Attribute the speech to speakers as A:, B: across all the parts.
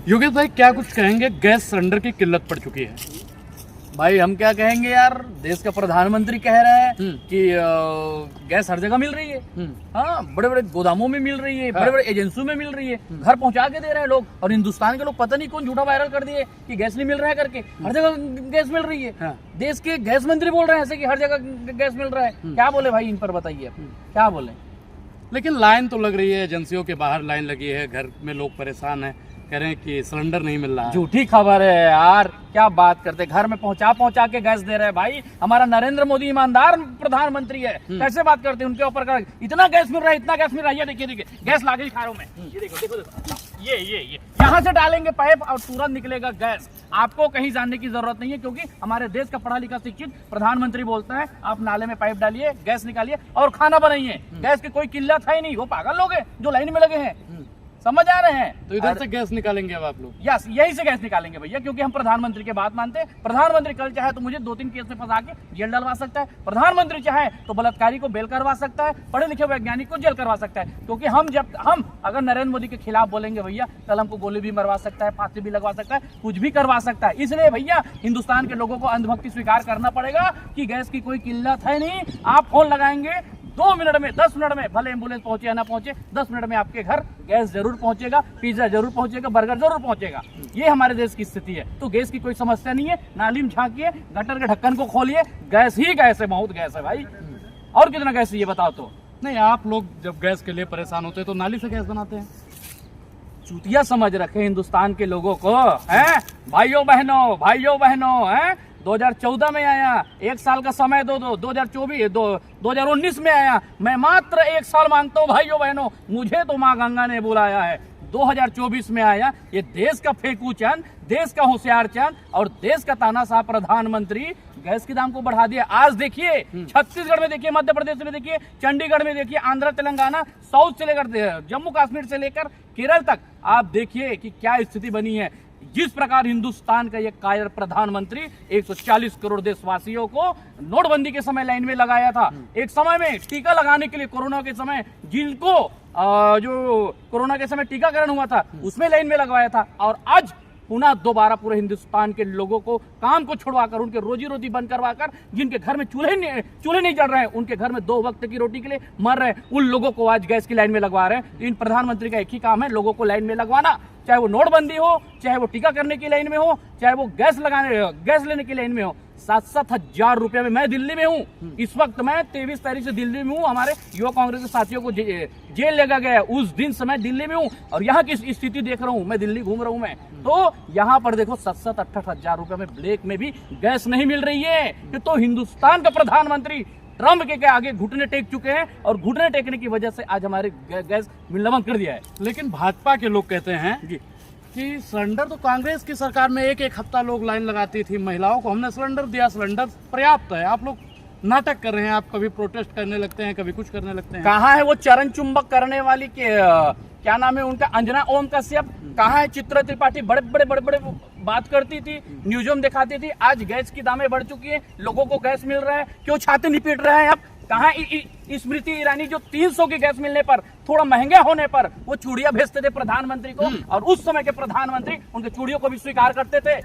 A: योगेश भाई क्या कुछ कहेंगे, गैस सिलेंडर की किल्लत पड़ चुकी है।
B: भाई हम क्या कहेंगे यार, देश का प्रधानमंत्री कह रहे हैं कि गैस हर जगह मिल रही है। हाँ, बड़े बड़े गोदामों में मिल रही है, बड़े बड़े एजेंसियों में मिल रही है, घर पहुंचा के दे रहे हैं लोग। और हिंदुस्तान के लोग पता नहीं कौन झूठा वायरल कर दिए कि गैस नहीं मिल रहा है करके। हर जगह गैस मिल रही है। देश के गैस मंत्री बोल रहे हैं ऐसे कि हर जगह गैस मिल रहा है। क्या बोले भाई इन पर, बताइए क्या बोले।
A: लेकिन लाइन तो लग रही है, एजेंसियों के बाहर लाइन लगी है, घर में लोग परेशान हैं, कह रहे हैं कि सिलेंडर नहीं मिल रहा है।
B: झूठी खबर है यार, क्या बात करते, घर में पहुंचा के गैस दे रहे हैं। भाई हमारा नरेंद्र मोदी ईमानदार प्रधानमंत्री है, कैसे बात करते हैं उनके ऊपर। इतना गैस मिल रहा है, इतना गैस मिल रहा है। ये देखिए गैस लाके दिखा रहा हूं मैं, ये देखो ये यहाँ से डालेंगे पाइप और तुरंत निकलेगा गैस। आपको कहीं जाने की जरूरत नहीं है, क्योंकि हमारे देश का पढ़ा लिखा शिक्षित प्रधानमंत्री बोलता है आप नाले में पाइप डालिए, गैस निकालिए और खाना बनाइए। गैस की कोई किल्लत है ही नहीं। वो पागल लोग हैं जो लाइन में लगे हैं, समझ आ रहे हैं।
A: तो इधर से गैस निकालेंगे अब आप लोग?
B: यस, यही से गैस निकालेंगे भैया, क्योंकि हम प्रधानमंत्री की बात मानते हैं। प्रधानमंत्री कल चाहे तो मुझे 2-3 केस में फंसा के जेल डलवा सकता है। प्रधानमंत्री चाहे तो बलात्कारी को बेल करवा सकता है, पढ़े लिखे वैज्ञानिक को जेल करवा सकता है। क्योंकि हम अगर नरेंद्र मोदी के खिलाफ बोलेंगे भैया, कल हमको गोली भी मरवा सकता है, फांसी भी लगवा सकता है, कुछ भी करवा सकता है। इसलिए भैया हिंदुस्तान के लोगों को अंधभक्ति स्वीकार करना पड़ेगा कि गैस की कोई किल्लत है नहीं। आप फोन लगाएंगे 2 मिनट में, 10 मिनट में, भले एम्बुलेंस पहुंचे या ना पहुंचे, 10 मिनट में आपके घर गैस जरूर पहुंचेगा, पिज्जा जरूर पहुंचेगा, बर्गर जरूर पहुंचेगा। ये हमारे देश की स्थिति है। तो गैस की कोई समस्या नहीं है। नाली में झांकिए, गटर के ढक्कन को खोलिए, गैस ही गैस है, बहुत गैस है भाई। और कितना गैस है ये बताओ तो।
A: नहीं, आप लोग जब गैस के लिए परेशान होते हैं तो नाली से गैस बनाते हैं।
B: चूतिया समझ रखे हिंदुस्तान के लोगों को, हैं भाइयों बहनों, हैं 2014 में आया, 1 साल का समय दो, 2019 में आया। मैं मात्र 1 साल मांगता हूँ भाइयों बहनों, मुझे तो माँ गंगा ने बुलाया है। 2024 में आया। ये देश का फेंकू चंद, देश का होशियार चंद और देश का तानाशाह प्रधानमंत्री गैस के दाम को बढ़ा दिया। आज देखिए छत्तीसगढ़ में, देखिए मध्य प्रदेश में, देखिए चंडीगढ़ में, देखिए आंध्र तेलंगाना, साउथ से लेकर जम्मू कश्मीर से लेकर केरल तक, आप देखिए कि क्या स्थिति बनी है। जिस प्रकार हिंदुस्तान का ये कायर प्रधानमंत्री 140 करोड़ देशवासियों को नोटबंदी के समय लाइन में लगाया था। एक समय में टीका लगाने के लिए, कोरोना के समय जिनको जो कोरोना के समय टीकाकरण हुआ था उसमें लाइन में लगवाया था। और आज पुनः दोबारा पूरे हिंदुस्तान के लोगों को काम को छुड़वाकर, उनके रोजी रोटी बंद करवाकर, जिनके घर में चूल्हे नहीं जल रहे हैं, उनके घर में 2 वक्त की रोटी के लिए मर रहे हैं, उन लोगों को आज गैस की लाइन में लगवा रहे हैं। इन प्रधानमंत्री का एक ही काम है, लोगों को लाइन में लगवाना। चाहे वो नोटबंदी हो, चाहे वो टीका करने की लाइन में हो, चाहे वो गैस लेने की लाइन में हो। 7-7 हजार रुपये में, मैं दिल्ली में हूँ इस वक्त, मैं 23 तारीख से दिल्ली में हूँ। हमारे युवा कांग्रेस के साथियों को जेल लगा गया, उस दिन से मैं दिल्ली में हूँ और यहाँ की स्थिति देख रहा हूँ। मैं दिल्ली घूम रहा हूँ मैं, तो यहाँ पर देखो 7-8 हजार रुपये में ब्लैक में भी गैस नहीं मिल रही है। तो हिंदुस्तान का प्रधानमंत्री ट्रम्प के आगे घुटने टेक चुके हैं और घुटने टेकने की वजह से आज हमारे गैस मिलना बंद कर दिया है।
A: लेकिन भाजपा के लोग कहते हैं कि सिलेंडर तो कांग्रेस की सरकार में 1-1 हफ्ता लोग लाइन लगाती थी, महिलाओं को हमने सिलेंडर दिया, सिलेंडर पर्याप्त है। आप लोग नाटक कर रहे हैं, आप कभी प्रोटेस्ट करने लगते हैं, कभी कुछ करने लगते हैं।
B: कहाँ है वो चरण चुंबक करने वाली के क्या नाम है उनका, अंजना ओम कश्यप? कहाँ है चित्रा त्रिपाठी? बड़े बड़े बात करती थी, न्यूज़ों में दिखाती थी। आज गैस की दामें बढ़ चुकी है, लोगों को गैस मिल रहा है, क्यों छाती नहीं पीट रहे हैं? अब कहाँ स्मृति ईरानी जो 300 की गैस मिलने पर, थोड़ा महंगा होने पर वो चूड़ियां भेजते थे प्रधानमंत्री को, और उस समय के प्रधानमंत्री उनके चूड़ियों को भी स्वीकार करते थे।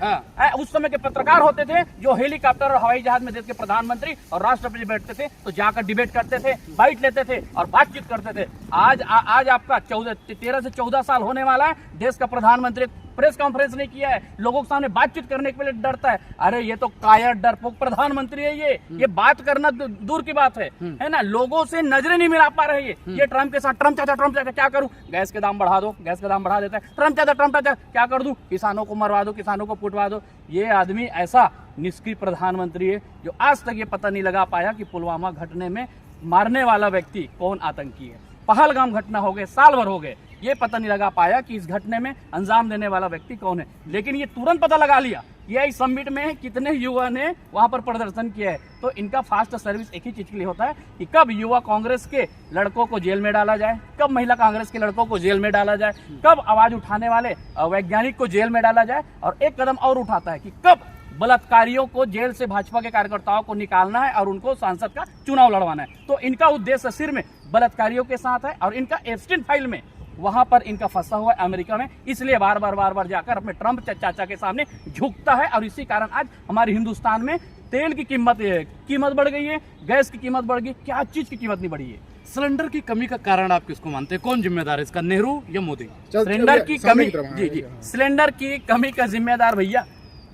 B: उस समय के पत्रकार होते थे जो हेलीकॉप्टर और हवाई जहाज में देश के प्रधानमंत्री और राष्ट्रपति बैठते थे तो जाकर डिबेट करते थे, बाइट लेते थे और बातचीत करते थे। आज आपका 13 से 14 साल होने वाला है, देश का प्रधानमंत्री प्रेस कॉन्फ्रेंस नहीं किया है, लोगों के सामने बातचीत करने के लिए डरता है। अरे ये तो कायर डरपोक प्रधानमंत्री है। ये बात करना दूर की बात है ना। लोगों से नजरें नहीं मिला पा रहे हैं। ये ट्रम्प के साथ, ट्रम्प चाचा क्या करूं, गैस के दाम बढ़ा दो, गैस के दाम बढ़ा देता है। ट्रम्प चाचा क्या कर दूं, किसानों को मरवा दो, किसानों को कुटवा दो। ये आदमी ऐसा निष्क्रिय प्रधानमंत्री है जो आज तक ये पता नहीं लगा पाया कि पुलवामा घटने में मारने वाला व्यक्ति कौन आतंकी है। पहलगाम घटना हो गए, साल भर हो गए, ये पता नहीं लगा पाया कि इस घटने में अंजाम देने वाला व्यक्ति कौन है। लेकिन ये तुरंत पता लगा लिया। ये समिट में कितने युवा ने वहां पर प्रदर्शन किया है। तो इनका फास्ट सर्विस एक ही चीज के लिए होता है कि कब युवा कांग्रेस के लड़कों को जेल में डाला जाए, कब महिला कांग्रेस के लड़कों को जेल में डाला जाए, कब आवाज उठाने वाले वैज्ञानिक को जेल में डाला जाए। और एक कदम और उठाता है कि कब बलात्कारियों को जेल से भाजपा के कार्यकर्ताओं को निकालना है और उनको सांसद का चुनाव लड़वाना है। तो इनका उद्देश्य सिर में बलात्कारियों के साथ है और इनका एब्स्टिन फाइल में वहां पर इनका फंसा हुआ है अमेरिका में, इसलिए बार बार जाकर अपने ट्रंप चाचा के सामने झुकता है। और इसी कारण आज हमारे हिंदुस्तान में तेल की कीमत बढ़ गई है, गैस की कीमत बढ़ गई, क्या चीज की कीमत नहीं बढ़ी है।
A: सिलेंडर की कमी का कारण आप किसको मानते हैं? कौन जिम्मेदार है इसका, नेहरू या मोदी?
B: सिलेंडर की कमी, जी, सिलेंडर की कमी का जिम्मेदार भैया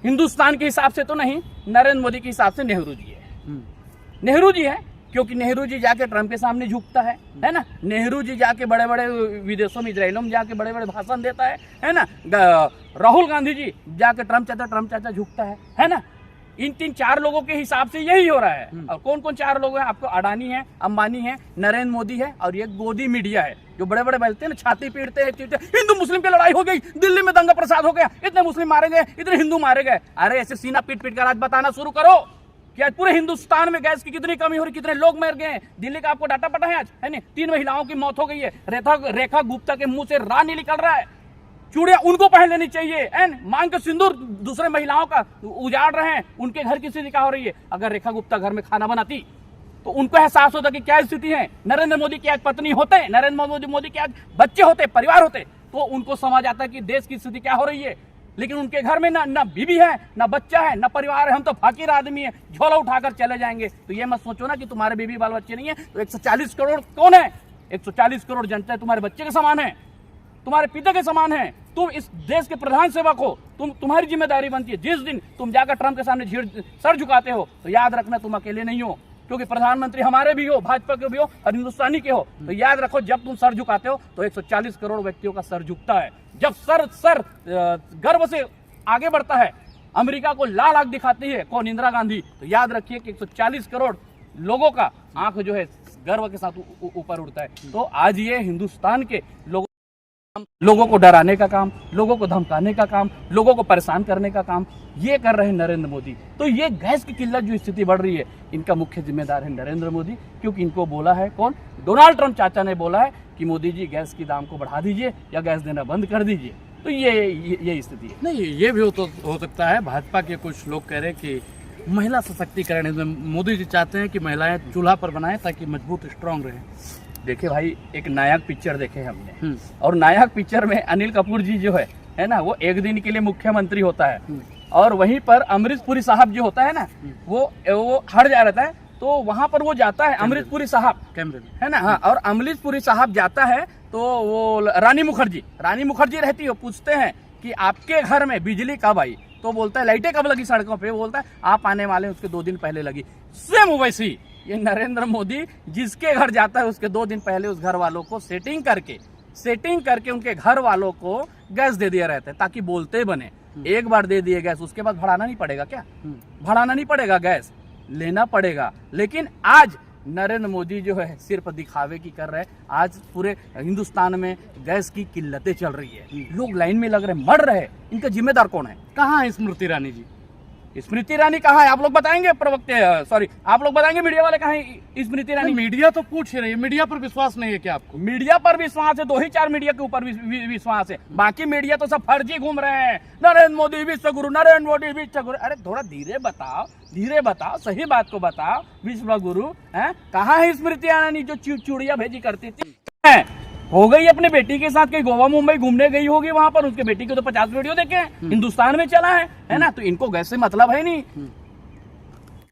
B: हिंदुस्तान के हिसाब से तो नहीं, नरेंद्र मोदी के हिसाब से नेहरू जी है। नेहरू जी है, क्योंकि नेहरू जी जाके ट्रंप के सामने झुकता है ना। नेहरू जी जाके बड़े बड़े विदेशों में, इजराइलों में जाके बड़े बड़े भाषण देता है ना। राहुल गांधी जी जाके ट्रंप चाचा झुकता है ना। इन 3-4 लोगों के हिसाब से यही हो रहा है। और कौन कौन 4 लोग हैं? आपको अडानी है, अंबानी है, नरेंद्र मोदी है, और ये गोदी मीडिया है, जो बड़े बड़े बोलते हैं ना, छाती पीटते हैं, हिंदू मुस्लिम की लड़ाई हो गई, दिल्ली में दंगा प्रसाद हो गया, इतने मुस्लिम मारे गए, इतने हिंदू मारे गए। अरे ऐसे सीना पीट कर आज बताना शुरू करो कि आज पूरे हिंदुस्तान में गैस की कितनी कमी हो रही, कितने लोग मर गए। दिल्ली का आपको डाटा पता है आज, है ना? 3 महिलाओं की मौत हो गई है। रेखा गुप्ता के मुंह से रानी निकल रहा है, चूड़ियां उनको पहन लेनी चाहिए, मांग के सिंदूर दूसरे महिलाओं का उजाड़ रहे हैं, उनके घर की स्थिति क्या हो रही है। अगर रेखा गुप्ता घर में खाना बनाती तो उनको एहसास होता कि क्या स्थिति है। नरेंद्र मोदी की आज पत्नी होते, नरेंद्र मोदी के आज बच्चे होते, परिवार होते, तो उनको समझ आता है कि देश की स्थिति क्या हो रही है। लेकिन उनके घर में ना बीवी है, ना बच्चा है, ना परिवार है, हम तो फकीर आदमी है, झोला उठाकर चले जाएंगे। तो ये मत सोचो ना कि तुम्हारे बीवी बाल बच्चे नहीं है तो 140 करोड़ कौन है? 140 करोड़ जनता है तुम्हारे बच्चे के समान है, तुम्हारे पिता के समान है। तुम इस देश के प्रधान सेवक हो, तुम्हारी जिम्मेदारी बनती है। जिस दिन तुम जाकर ट्रंप के सामने सर झुकाते हो तो याद रखना तुम अकेले नहीं हो, क्योंकि प्रधानमंत्री हमारे भी हो, भाजपा के भी हो और हिंदुस्तानी के हो। तो याद रखो, जब तुम सर झुकाते हो तो 140 करोड़ व्यक्तियों का सर झुकता है। जब सर गर्व से आगे बढ़ता है, अमेरिका को लाल आंख दिखाती है कौन? इंदिरा गांधी। तो याद रखिए कि 140 करोड़ लोगों का आंख जो है गर्व के साथ ऊपर उड़ता है। तो आज ये हिंदुस्तान के लोगों को डराने का काम, लोगों को धमकाने का काम, लोगों को परेशान करने का काम ये कर रहे हैं नरेंद्र मोदी। तो ये गैस की किल्लत जो स्थिति बढ़ रही है, इनका मुख्य जिम्मेदार है नरेंद्र मोदी, क्योंकि इनको बोला है कौन? डोनाल्ड ट्रंप चाचा ने बोला है कि मोदी जी गैस की दाम को बढ़ा दीजिए या गैस देना बंद कर दीजिए। तो ये स्थिति है।
A: नहीं, ये भी हो सकता है। भाजपा के कुछ लोग कह रहे हैं कि महिला सशक्तिकरण, इसमें मोदी जी चाहते हैं कि महिलाएं चूल्हा पर बनाएं ताकि मजबूत स्ट्रांग रहे।
B: देखिए भाई, एक नायक पिक्चर देखे हमने, और नायक पिक्चर में अनिल कपूर जी जो है ना, वो एक दिन के लिए मुख्यमंत्री होता है, और वहीं पर अमरीश पुरी साहब जो होता है ना, वो हट जा रहता है, तो वहां पर वो जाता है अमरीश पुरी साहब कैमरे में, है ना। हाँ, और अमरीश पुरी साहब जाता है तो वो रानी मुखर्जी रहती है, पूछते हैं कि आपके घर में बिजली कब आई? तो बोलता है लाइटें कब लगी सड़कों पे? वो बोलता है आप आने वाले उसके 2 दिन पहले लगी। सेम वैसी ये नरेंद्र मोदी जिसके घर जाता है उसके 2 दिन पहले उस घर वालों को सेटिंग करके उनके घर वालों को गैस दे दिया रहता है, ताकि बोलते बने। एक बार दे दिए गैस, उसके बाद बढ़ाना नहीं पड़ेगा क्या? बढ़ाना नहीं पड़ेगा, गैस लेना पड़ेगा। लेकिन आज नरेंद्र मोदी जो है सिर्फ दिखावे की कर रहे हैं। आज पूरे हिंदुस्तान में गैस की किल्लतें चल रही है, लोग लाइन में लग रहे हैं, मर रहे हैं। इनका जिम्मेदार कौन है?
A: कहाँ है स्मृति ईरानी जी?
B: स्मृति ईरानी कहाँ है? आप लोग बताएंगे, आप लोग बताएंगे मीडिया वाले कहाँ है स्मृति ईरानी?
A: मीडिया तो पूछ ही रही है, मीडिया पर विश्वास नहीं है क्या आपको?
B: मीडिया पर विश्वास है, 2 ही 4 मीडिया के ऊपर विश्वास है, बाकी मीडिया तो सब फर्जी घूम रहे हैं। नरेंद्र मोदी विश्व गुरु, नरेंद्र मोदी विश्व गुरु। अरे थोड़ा धीरे बताओ, सही बात को बताओ। विश्व गुरु है कहाँ है स्मृति ईरानी जो चूड़िया भेजी करती थी? हो गई अपने बेटी के साथ कहीं गोवा मुंबई घूमने गई होगी, वहां पर उसके बेटी के तो 50 वीडियो देखे हैं, हिंदुस्तान में चला है ना। तो इनको गैस से मतलब है नहीं,